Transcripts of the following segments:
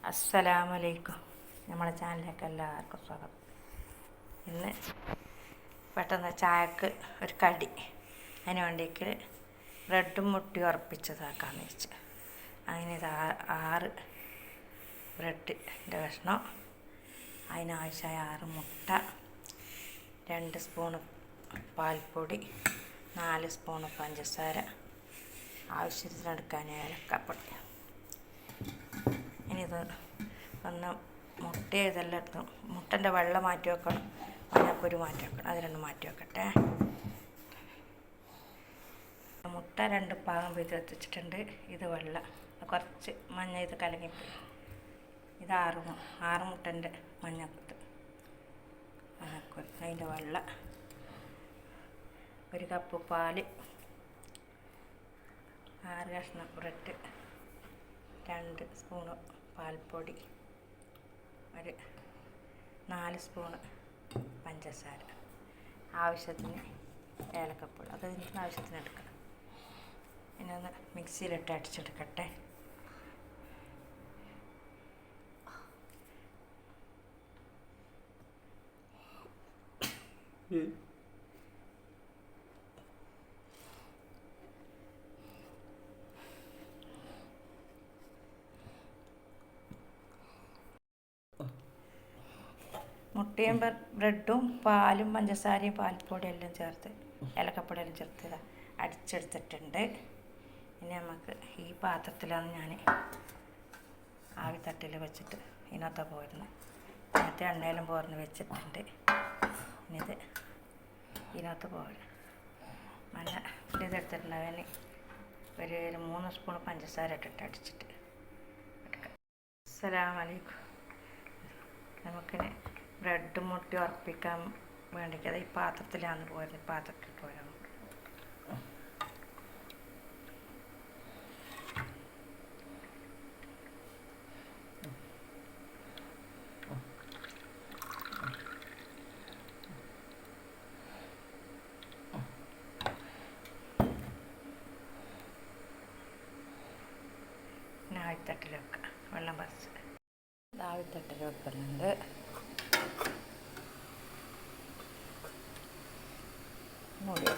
അസ്സലാമലൈക്കും. നമ്മളെ ചാനലിലേക്ക് എല്ലാവർക്കും സ്വാഗതം. ഇന്ന് പെട്ടെന്ന് ചായക്ക് ഒരു കടി, അതിന് വേണ്ടിയിട്ട് ബ്രെഡും മുട്ടയും ഉറപ്പിച്ചതാക്കാമെന്ന് വെച്ച്. അങ്ങനെ ഇത് 6 ബ്രെഡിൻ്റെ കഷ്ണം, അതിനാവശ്യമായ 6 മുട്ട, 2 സ്പൂണ് പാൽപ്പൊടി, 4 സ്പൂണ് പഞ്ചസാര, ആവശ്യത്തിനെടുക്കാൻ ഏലക്കപ്പൊടി. ഇനി ഇത് ഒന്ന് മുട്ട ഇതെല്ലാം എടുത്തു, മുട്ടൻ്റെ വെള്ളം മാറ്റി വെക്കണം, മഞ്ഞപ്പൊരി മാറ്റി വെക്കണം, അത് രണ്ടും മാറ്റി വെക്കട്ടെ. മുട്ട 2 ഭാഗം വെച്ചിട്ടുണ്ട്. ഇത് വെള്ളം, കുറച്ച് മഞ്ഞ ഇത് കലങ്ങിപ്പോയി. ഇത് 6 മുട്ടൻ്റെ മഞ്ഞക്കുത്ത്, അതിൻ്റെ വെള്ളം, 1 കപ്പ് പാൽ, 6 കഷ്ണം ബ്രെഡ്, 2 സ്പൂണ് പാൽപ്പൊടി, 4 സ്പൂണ് പഞ്ചസാര, ആവശ്യത്തിന് ഏലക്കപ്പൊടി, അത് ഇതിന് ആവശ്യത്തിന് എടുക്കണം. പിന്നെ ഒന്ന് മിക്സിയിലിട്ട് അടിച്ചെടുക്കട്ടെ. മുട്ടയും ബ്രെഡും പാലും പഞ്ചസാരയും പാൽപ്പൊടി എല്ലാം ചേർത്ത് ഏലക്കപ്പൊടി എല്ലാം ചേർത്ത് അടിച്ചെടുത്തിട്ടുണ്ട്. ഇനി നമുക്ക് ഈ പാത്രത്തിലാണ് ഞാൻ ആവിത്തട്ടിൽ വെച്ചിട്ട് ഇതിനകത്ത് പോരുന്നത്. ഇതിനകത്ത് എണ്ണയിലും പോർന്ന് വെച്ചിട്ടുണ്ട്. ഇനി ഇത് ഇതിനകത്ത് പോരും. നല്ല ഇതെടുത്തിട്ടുണ്ട്. അതിന് ഒരു 3 സ്പൂൺ പഞ്ചസാര ഇട്ടിട്ട് അടിച്ചിട്ട് എടുക്കാം. അസ്സലാമലൈക്കും. നമുക്കിനി ബ്രെഡ് മുട്ട ഉറപ്പിക്കാൻ വേണ്ടിയിട്ട് അത് ഈ പാത്രത്തിലാണ് പോരുന്നത്. പാത്രത്തിൽ പോരാൻ ആവിത്തട്ടിൽ വെക്കാം. വെള്ളം പറിച്ച് ആവിത്തട്ടിൽ വെക്കുന്നുണ്ട്. മൂടി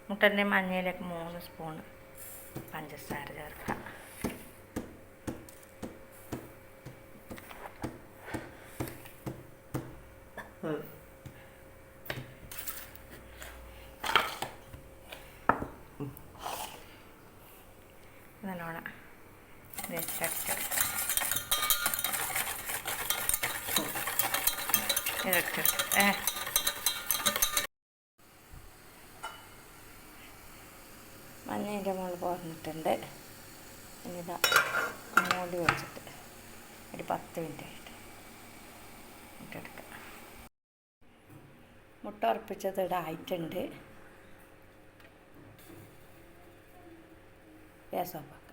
മുട്ടൻ്റെ മഞ്ഞയിലേക്ക് 3 സ്പൂണ് പഞ്ചസാര ചേർക്കാം. നല്ലോണം മഞ്ഞേൻ്റെ മുകളിൽ പോർന്നിട്ടുണ്ട്. ഇനിതാ മൂടി വെച്ചിട്ട് ഒരു 10 മിനിറ്റ് ആയിട്ട് ഇട്ടെടുക്കാം. മുട്ട ഉറപ്പിച്ചത് ഇവിടെ ആയിട്ടുണ്ട്. ഗ്യാസ് ഓഫ് ആക്കാം.